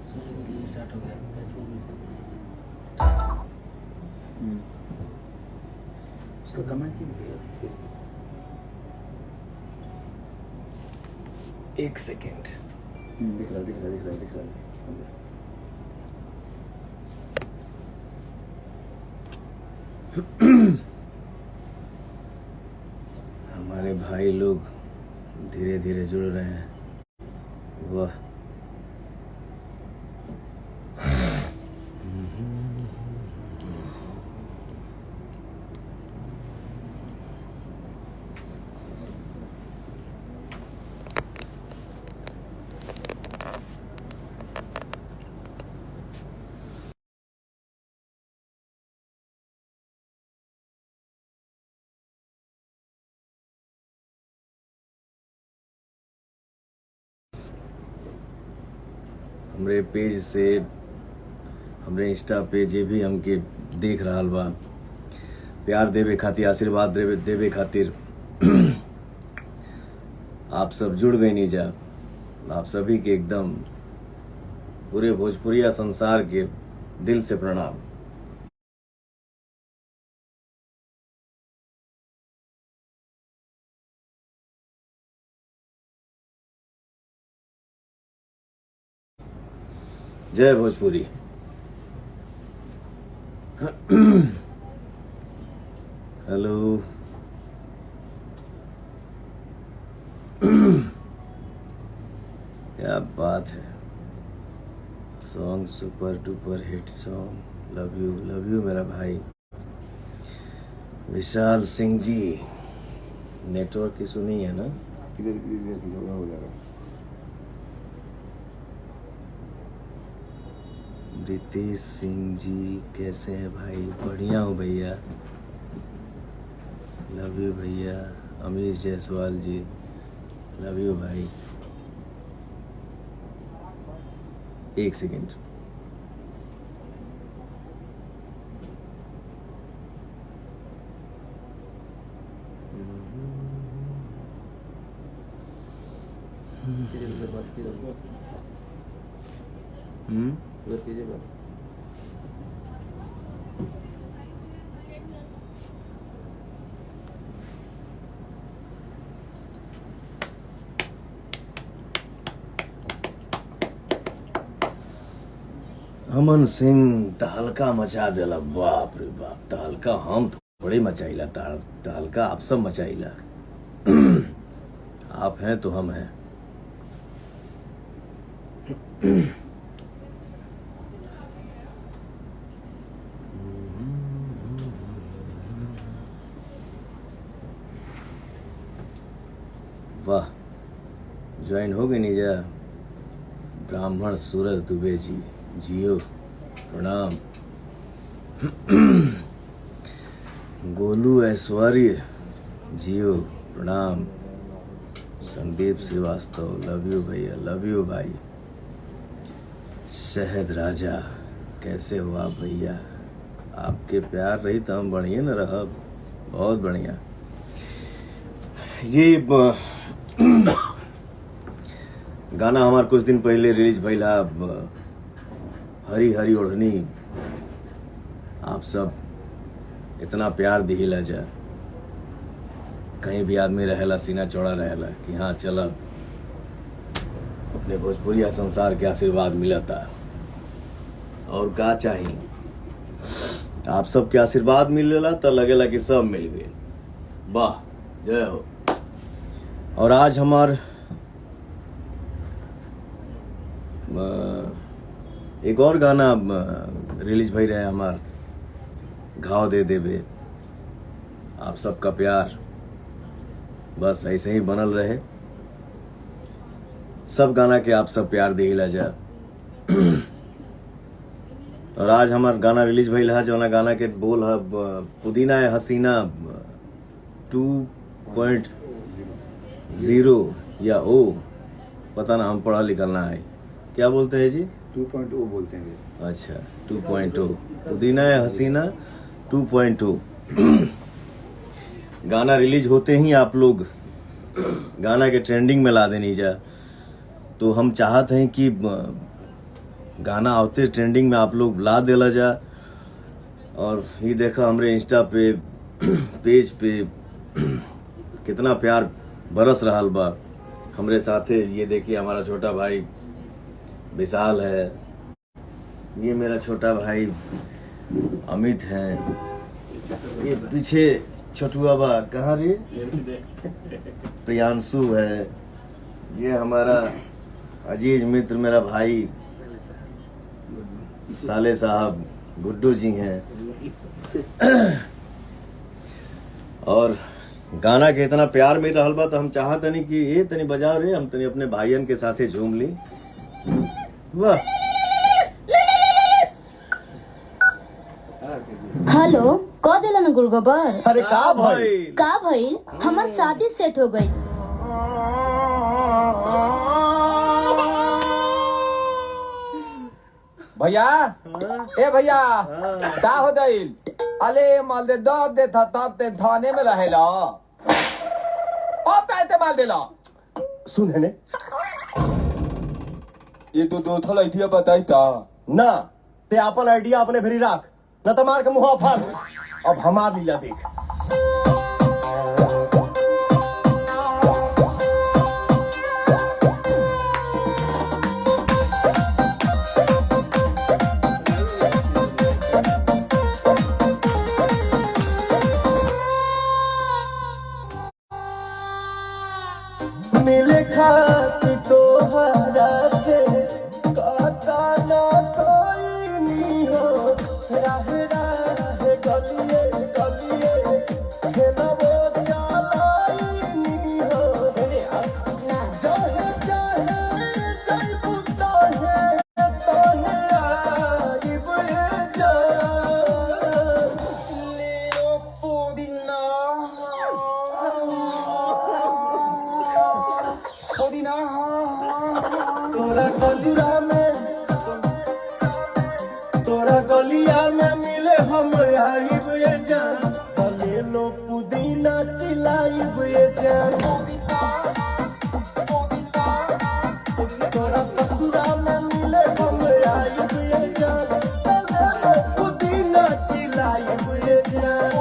Start हो गया Facebook में। उसका कमेंट नहीं दिया फेसबुक। एक सेकेंड। दिख रहा है। हमारे भाई लोग धीरे धीरे जुड़ रहे हैं। वाह, हमरे पेज से, हमरे इंस्टा पेज ये भी हमके देख रहा बा। प्यार देवे खातिर, आशीर्वाद देवे खातिर आप सब जुड़ गए नीजा। आप सभी के एकदम पूरे भोजपुरिया संसार के दिल से प्रणाम। जय भोजपुरी। हेलो। क्या बात है, song super duper hit song. Love you मेरा भाई विशाल सिंह जी। नेटवर्क की सुनी है ना? इधर की जगह हो जाएगा। रितेश सिंह जी कैसे हैं भाई? बढ़िया हूँ भैया। लव यू भैया। अमीश जायसवाल जी, लव यू भाई। एक सेकेंड। अमन सिंह तहलका मचा देला। बाप रे बाप, तहलका हम थोड़े मचाइला, तहलका आप सब मचाइला। आप हैं तो हम हैं। वाह, ज्वाइन हो गई नीजा। ब्राह्मण सूरज दुबे जी, जियो, प्रणाम। गोलू ऐश्वर्य, जियो, प्रणाम। संदीप श्रीवास्तव, लव यू भैया, लव यू भाई। शहद राजा, कैसे हो आप भैया? आपके प्यार रही तो हम बढ़िया न रह। बहुत बढ़िया। ये गाना हमार कुछ दिन पहले रिलीज भइला। हरी हरी ओढ़नी। आप सब इतना प्यार दिहिला जा। कहीं भी आदमी रहेला सीना चौड़ा रहेला कि हाँ चल, अपने भोजपुरिया संसार के आशीर्वाद मिलता। और का चाहिए? आप सब के आशीर्वाद मिलेला तो लगेला कि सब मिल गए। वाह, जय हो। और आज हमार एक और गाना रिलीज भई रहे हमार, घाव दे देबे। आप सबका प्यार बस ऐसे ही बनल रहे। सब गाना के आप सब प्यार दिला जा। और आज हमार गाना रिलीज भइल है, जो गाना के बोल है पुदीना है हसीना 2.0 या ओ, पता ना, हम पढ़ा लिखल ना है। क्या बोलते हैं जी? 2.0 बोलते हैं। अच्छा, 2.0 पुदीना है हसीना 2.0। गाना रिलीज होते ही आप लोग गाना के ट्रेंडिंग में ला देनी जा। तो हम चाहते हैं कि गाना आवते ट्रेंडिंग में आप लोग ला देला जा। और ये देखा हमरे इंस्टा पे पेज पे कितना प्यार बरस रहल बा हमरे साथे। ये देखिए हमारा छोटा भाई विशाल है, ये मेरा छोटा भाई अमित है, ये पीछे छोटुआ बा कहाँ रे प्रियांशु है, ये हमारा अजीज मित्र मेरा भाई साले साहब गुड्डू जी हैं। और गाना के इतना प्यार मिल रहा बा तो हम चाहत नहीं कि ये तनी बजाओ रे, हम तनी अपने भाईयन के साथे झूम ली। वाह हेलो क दिलन गुड़गोबर। अरे का भाई का भइल? हमर शादी सेट हो गई। भैया ए भैया का हो गइल? अले माल दे दब दे था तब ते थाने में रहेला अब ते माल देला। सुन है ने ये तो दो थल आइडिया बताई ता ना ते अपन आइडिया अपने भरी राख न तो मार के मुंह फाड़। अब हमार लीला देख। मिले खाती तोहरा से काका ना कोई नहीं हो। राह राह गलिए गलिए खेलबो चलाई नहीं हो। जहे जहे जाइबू तहे तहे आइब जा। लियो पुदीना पुदीना तोरा गलिया में मिले हम आइब जान। ले लो पुदीना चिलाइब जान। तोरा ससुरा में मिले हम आइब जान। ले लो पुदीना चिलाइब जान।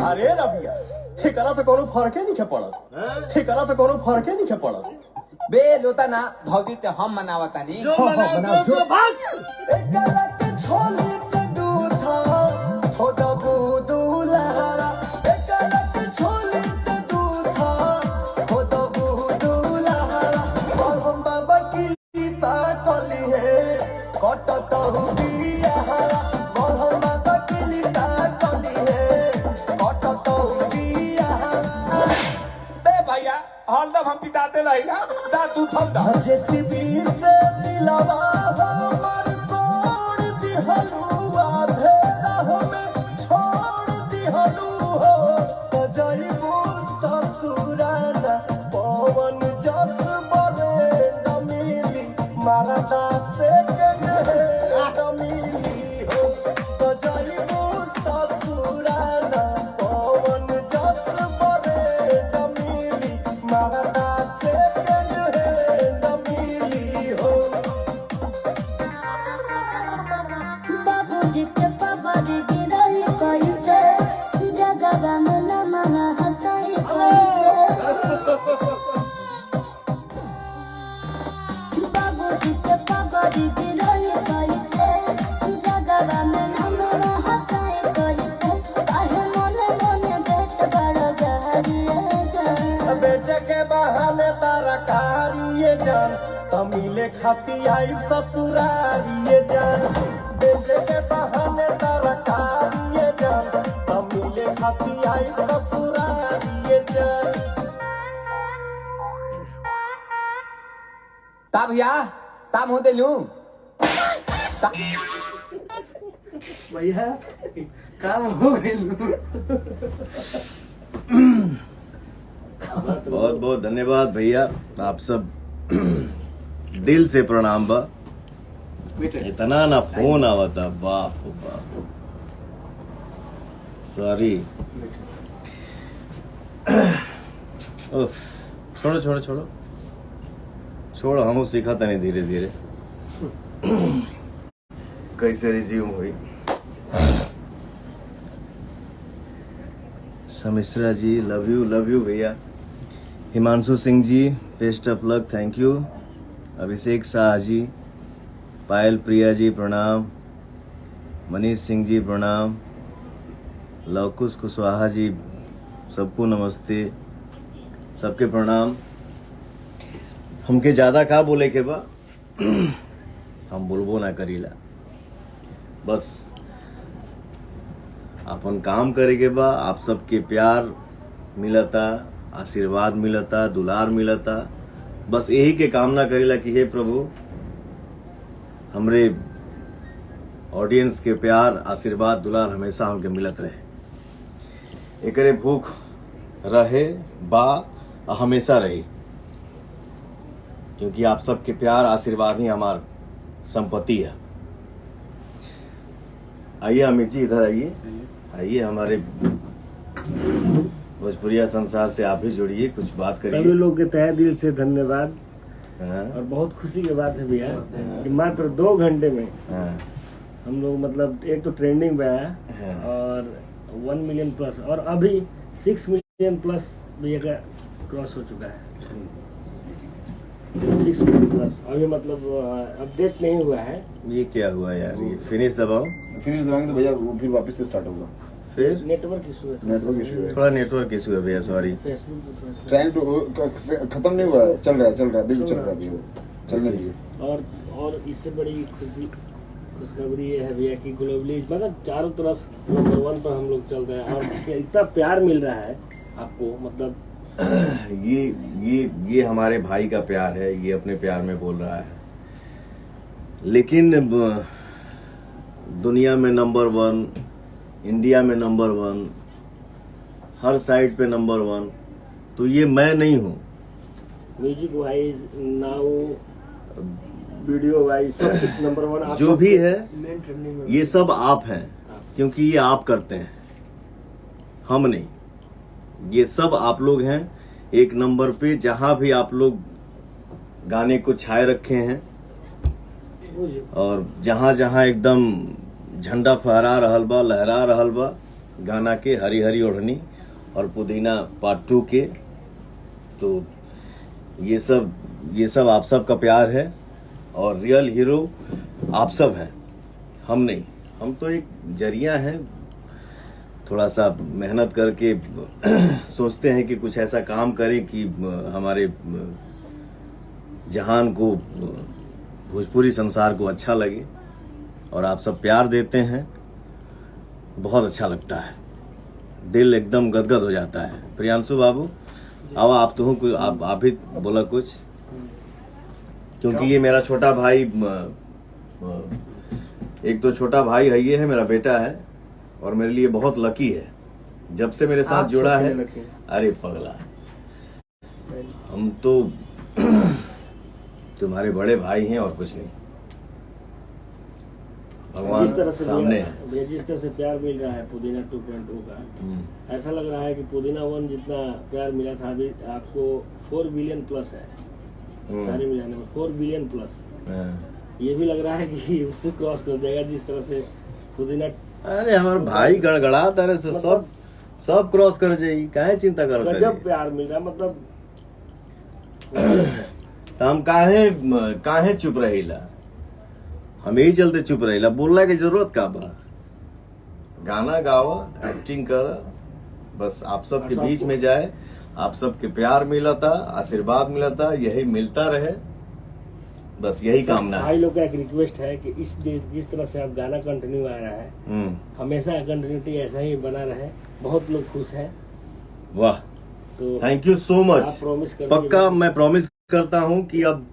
अरे रबिया एकरा तो कोनो फर्के नहीं पड़त। एकरा तो कोनो फर्के नहीं पड़त। बे लोता ना भौजी ते हम मनावतानी जो बनाओ जो भाग। एकरा के छोली के दूधा थोड़ा बुदुलहरा। एकरा के छोली के दूधा थोड़ा बुदुलहरा। और हम बाबा की ता कली है कट तो बिया हरा। और हम बाबा की ता कली है कट तो बिया हरा। बे भैया हरदम हम पिताते रही ना दा तू थम दा जेसीबी से दिलवा हमर तोड़ दिहलुआ। भेड़ा हमें छोड़ दिहलु हो। बजाइबू ससुराना पवन जस बरे न मिली। मरदा से न मिली हो। बजाइबू ससुराना पवन जस बरे न मिली। मरदा से न मिली हो। बाबूजी के पगड़ी गिरई कैसे जगवा में नमवा हंसाई कैसे। बाबूजी के पगड़ी गिरई कैसे जगवा में नमवा हंसाई कैसे। काहे मोने मोने भेट बड़ गहरिए जा। बेचे के बहाने तारा कारिए जान। तमिले खाती आई ससुरारिए जान। बेचे के बहाने तारा कारिए जान। तमिले खाती आई ससुरारिए जान। ता भैया ताम होते लूं भैया काम हो गई। बहुत बहुत धन्यवाद भैया, आप सब दिल से प्रणाम बा। इतना ना फोन आवता, बाप रे बाप, सॉरी। छोड़ो छोड़ो छोड़ो छोड़ हम सीखा तनी धीरे धीरे कैसे रिज्यूम हुई। समिश्रा जी लव यू भैया। Himanshu Singh ji best of luck, thank you. Abhishek Shah ji, Payal Priya ji प्रणाम, मनीष सिंह जी प्रणाम, लवकुश कुशवाहा जी सबको नमस्ते, सबके प्रणाम। हमके ज़्यादा का बोले के बा हम बोलबो ना करीला, बस अपन काम करे के बा। आप सबके प्यार मिलता, आशीर्वाद मिलता, दुलार मिलता, बस यही के कामना करीला कि हे प्रभु हमरे ऑडियंस के प्यार आशीर्वाद दुलार हमेशा हमके मिलत रहे, एकरे भूख रहे बा हमेशा रही, क्योंकि आप सबके प्यार आशीर्वाद ही हमार संपत्ति है। आइए अमित जी इधर आइए हमारे भोजपुरिया संसार से आप भी जुड़िए, कुछ बात करिए। सभी लोग के तहे दिल से धन्यवाद। हाँ, और बहुत खुशी की बात है भैया कि मात्र 2 घंटे में हाँ, हम लोग मतलब एक तो ट्रेंडिंग पे आया हाँ। और 1 मिलियन प्लस और अभी 6 मिलियन प्लस भैया का क्रॉस हो चुका है। 6 मिलियन प्लस अभी मतलब अपडेट नहीं हुआ है। ये क्या हुआ यार, ये फिनिश दबाओ, फिनिश दबाएंगे तो भैया वो फिर वापस से स्टार्ट होगा। फिर नेटवर्क इशू है, नेटवर्क इशू है, थोड़ा नेटवर्क इशू है भैया, सॉरी। फेसबुक पे थोड़ा सा ट्राइंग टू खत्म नहीं हुआ है, चल रहा है बिल्कुल चल रहा है अभी वो, चलने दीजिए। और इससे बड़ी खुशखबरी ये है भैया कि ग्लोबली मतलब चारों तरफ नंबर 1 पर हम लोग चल रहे हैं और इतना प्यार मिल रहा है आपको, मतलब ये हमारे भाई का प्यार है, ये अपने प्यार में बोल रहा है, लेकिन दुनिया में नंबर 1, इंडिया में नंबर 1, हर साइड पे नंबर 1, तो ये मैं नहीं हूँ। Music wise now video wise सब कुछ नंबर 1 आप जो भी है मेन ट्रेंडिंग में ये सब आप हैं, क्योंकि ये आप करते हैं, हम नहीं। ये सब आप लोग हैं एक नंबर पे, जहां भी आप लोग गाने को छाए रखे हैं और जहां जहां एकदम झंडा फहरा रहल बा, लहरा रहल बा गाना के, हरी हरी ओढ़नी और पुदीना पार्ट 2 के, तो ये सब आप सब का प्यार है और रियल हीरो आप सब हैं, हम नहीं। हम तो एक जरिया है, थोड़ा सा मेहनत करके सोचते हैं कि कुछ ऐसा काम करें कि हमारे जहान को, भोजपुरी संसार को अच्छा लगे, और आप सब प्यार देते हैं, बहुत अच्छा लगता है, दिल एकदम गदगद हो जाता है। प्रियांशु बाबू अब आप तो कुछ आप भी बोला कुछ, क्योंकि ये मेरा छोटा भाई, एक तो छोटा भाई है, ये है मेरा बेटा है और मेरे लिए बहुत लकी है, जब से मेरे साथ आप जुड़ा सबके है। लिए lucky। अरे पगला, हम तो तुम्हारे बड़े भाई हैं और कुछ नहीं, जिस तरह भगवान से सामने है। भैया जिस तरह से प्यार मिल रहा है पुदीना 2.0 का, ऐसा लग रहा है कि पुदीना 1 जितना प्यार मिला था अभी आपको 4 बिलियन प्लस है, सारे मिलाने में 4 बिलियन प्लस। हाँ। ये भी लग रहा है कि उससे क्रॉस कर देगा जिस तरह से पुदीना। अरे हमारे भाई गड़गड़ा तरह से सब क्रॉस कर जाई, काहे चिंता करते गजब प्यार मिल रहा है, मतलब तो हम काहे चुप रहीला, हम यही चलते चुप रहीला, बोलना की जरूरत का बा, गाना गाओ, एक्टिंग कर, बस आप सबके बीच में जाए, आप सबके प्यार मिलता, आशीर्वाद मिलता, यही मिलता रहे, बस यही कामना है। भाई लोग का एक रिक्वेस्ट है कि इस जिस तरह से आप गाना कंटिन्यू आ रहा है, हमेशा कंटिन्यूटी ऐसा ही बना रहे, बहुत लोग खुश हैं। वाह, तो थैंक यू सो मच। आप प्रॉमिस करिए। पक्का मैं प्रॉमिस करता हूं कि अब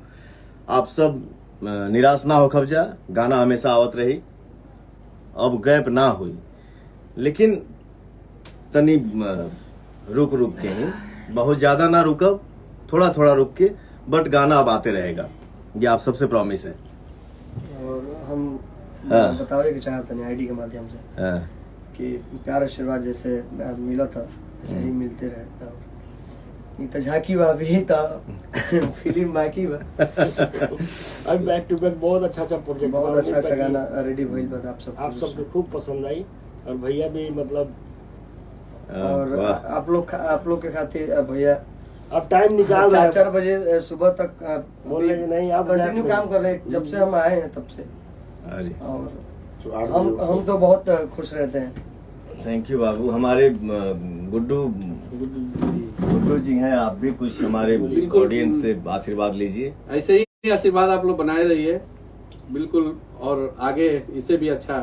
आप सब निराश ना हो खबजा, गाना हमेशा आवत रही, अब गैप ना हुई, लेकिन तनी रुक के ही, बहुत ज्यादा ना रुकब, थोड़ा थोड़ा रुक के, बट गाना अब आते रहेगा, ये आप सबसे प्रॉमिस है। और हम हाँ। बतावे के चाहते हैं आईडी के माध्यम से हाँ, कि प्यार आशीर्वाद जैसे मिला था, ऐसे ही मिलते रहे। ये तो झांकी बा भी तो फिल्म बाकी बा। अब बैक टू बैक बहुत अच्छा प्रोजेक्ट, बहुत अच्छा गाना रेडी भइल बा आप सबको खूब पसंद आई और भैया भी मतलब और वाह। आप लोग के खातिर भैया अब टाइम निकाल रहे हैं। 4 बजे सुबह तक बोल रहे कि नहीं आप कंटिन्यू काम कर रहे हैं जब से हम आए हैं तब से। अरे और हम तो बहुत खुश रहते हैं। थैंक यू बाबू। हमारे गुड्डू जी हैं, आप भी कुछ हमारे ऑडियंस से आशीर्वाद लीजिए। ऐसे ही आशीर्वाद आप लोग बनाए रहिए बिल्कुल, और आगे इससे भी अच्छा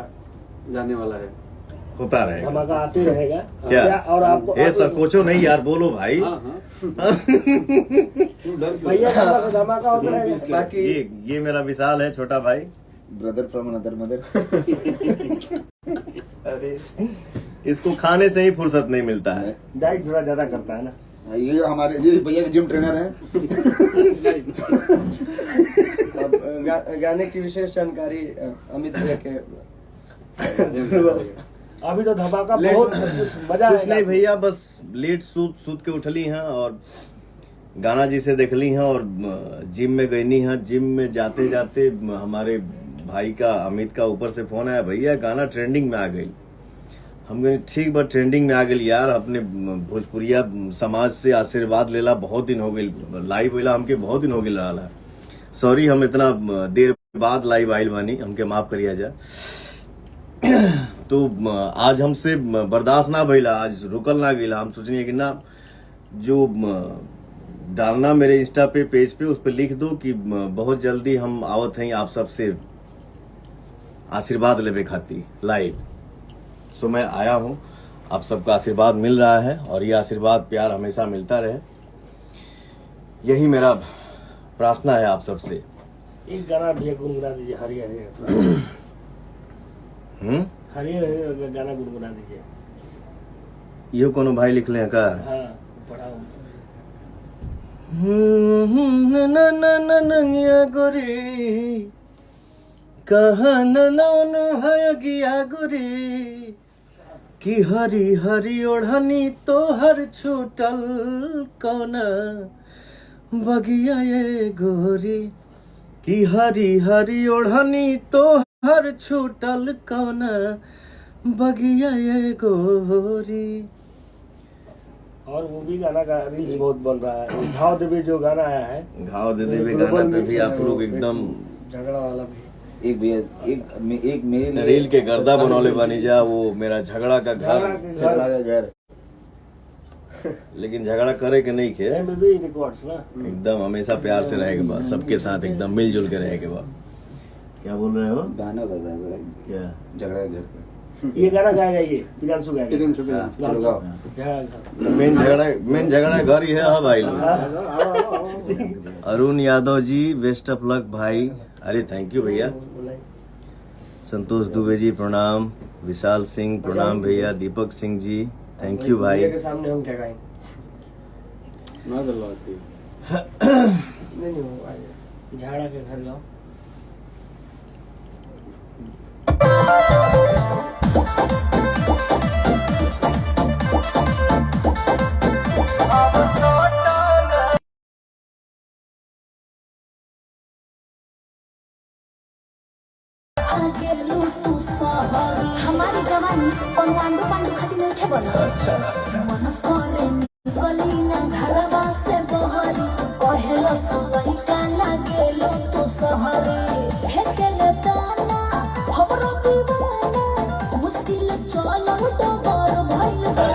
जाने वाला है। होता रहेगा, धमाका आते रहेगा क्या? और आपको ये संकोचो नहीं यार, बोलो भाई। हाँ हाँ भैया का धमाका होता रहेगा। बाकी ये मेरा विशाल है, छोटा भाई। Brother from another mother. अरे इसको खाने से ही फुर्सत नहीं मिलता है। डाइट थोड़ा ज्यादा करता है ना। ये हमारे ये भैया के जिम ट्रेनर हैं। अब गाने की विशेष जानकारी अमित भैया के अभी तो धमाका लेट- बहुत मजा कुछ आएगा। नहीं भैया, बस लेट सूत के उठली हैं और गाना जी से देखली हैं और जिम में गईनी हैं। जिम में जाते जाते हमारे भाई का अमित का ऊपर से फोन आया, भैया गाना ट्रेंडिंग में आ गई। हम कहे ठीक बा, ट्रेंडिंग में आ गई यार। अपने भोजपुरिया समाज से आशीर्वाद लेला बहुत दिन हो गई, लाइव होला हमके बहुत दिन हो गई रहा। सॉरी हम इतना देर बाद लाइव आइल बानी, हमके माफ करिया जा। तो आज हमसे बर्दाश्त ना भइला, आज रुकल ना गईला। हम सोचनी कि ना जो डालना मेरे इंस्टा पे पेज पे उस पे लिख दो कि बहुत जल्दी हम आवत हैं आप सबसे आशीर्वाद लेवे खाती लाइव। सो मैं आया हूँ, आप सबका आशीर्वाद मिल रहा है और ये आशीर्वाद प्यार हमेशा मिलता रहे, यही मेरा प्रार्थना है आप सबसे। एक गाना भैया गुनगुना दीजिए, हरियर हरियर थोड़ा। हरियर हरियर गाना गुनगुना दीजिए। यो कोनो भाई लिखले हैं का? हाँ पढ़ाओ। नंगिया गोरी कहाँ नौनु है गिया गोरी कि हरी हरी ओढ़नी तो हर छूटल कौना बगिया ये गोरी कि हरी हरी ओढ़नी तो हर छूटल कौना बगिया ये गोरी। और वो भी गाना का रीच बहुत बन रहा है। घाव देवी जो गाना आया है, घाव दे देवे गाना पे भी आप लोग एकदम झगड़ा वाला भी एक भैया एक मेरे लिए रील के गर्दा बनौले बनी जा, वो मेरा झगड़ा का घर। झगड़ा का घर। लेकिन झगड़ा करे के नहीं खे, भी रिकॉर्ड्स ना। एकदम हमेशा प्यार से रहेगा बा, सबके साथ एकदम मिलजुल के रहेगा बा। क्या बोल रहे हो? गाना बता दो क्या? झगड़ा का घर। ये गाना गाएगा, ये प्रियांशु गाएगा। चलो गाओ। मेन झगड़ा घर ही है। हाँ भाई लोग। Arun Yadav ji best of luck भाई। अरे थैंक यू भैया। संतोष दुबे जी प्रणाम। विशाल सिंह प्रणाम भैया। दीपक सिंह जी थैंक यू भाई। भैया के सामने हम क्या गाएंगे? नहीं वो आएगा। झाड़ा के घर जाओ। हमारी जवानी कौन पांडु पांडु खाती नहीं थे बोला। मन करे गली ना घरवा से बहरी कहेलो सवई का लागेलो तो सहरी फेकेले दाना हमरो दीवाना मुश्किल चलो तो बर भइल बा।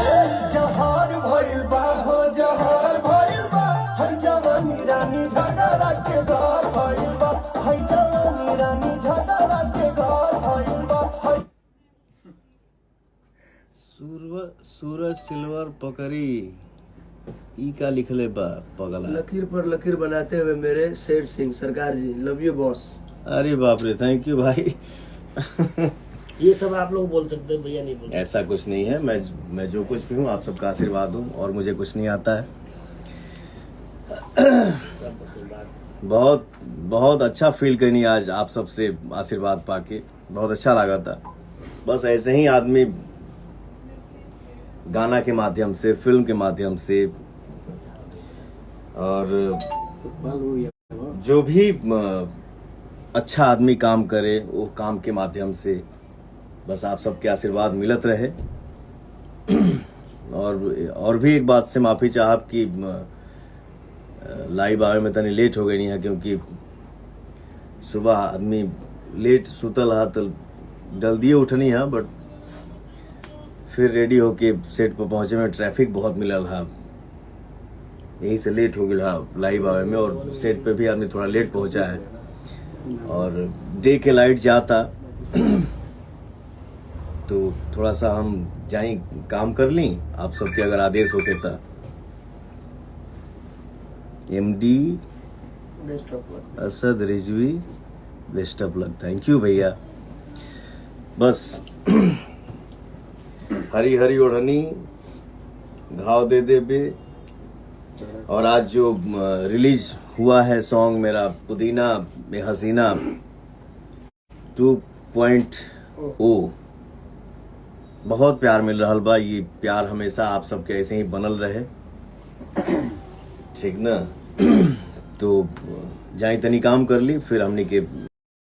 जहर भइल बा हो जहर भइल बा हई जवानी रानी झगड़ा के घर भइल बा हई जवानी रानी झगड़ा के घर भइल बा हई सूरज सिल्वर पकड़ी ई का लिखले बा पगला। लकीर पर लकीर बनाते हुए मेरे शेर सिंह सरकार जी, लव यू बॉस। अरे बाप रे थैंक यू भाई। ये सब आप लोग बोल सकते हैं, भैया नहीं बोल सकते। ऐसा कुछ नहीं है, मैं जो कुछ भी हूँ आप सबका आशीर्वाद हूँ और मुझे कुछ नहीं आता है। सब आशीर्वाद। बहुत बहुत अच्छा फील करनी आज आप सबसे आशीर्वाद पाके, बहुत अच्छा लगा था। बस ऐसे ही आदमी गाना के माध्यम से, फिल्म के माध्यम से और बाल उड़ गया। जो भी अच्छा आदमी काम करे वो काम के माध्यम से बस आप सबके आशीर्वाद मिलत रहे। और भी एक बात से माफी चाहब कि लाइव आवे में तनी लेट हो गई नहीं है, क्योंकि सुबह आदमी लेट सुतल हा तो जल्दी उठनी है, बट फिर रेडी होके सेट पर पहुंचे में ट्रैफिक बहुत मिलल हा, यही से लेट हो गया लाइव आवे में। और सेट पे भी आदमी थोड़ा लेट पहुंचा है, और डे के लाइट जाता तो थोड़ा सा हम जाई काम कर ली, आप सबके अगर आदेश होते तो। MD best of luck. Asad Rizvi, best of luck. Thank you भैया। बस हरी हरी ओढ़नी घाव दे दे बे। और आज जो रिलीज हुआ है सॉन्ग मेरा पुदीना में हसीना 2.0, बहुत प्यार मिल रहा बा। ये प्यार हमेशा आप सबके ऐसे ही बनल रहे, ठीक ना। तो जाई तनी काम कर ली, फिर हमने के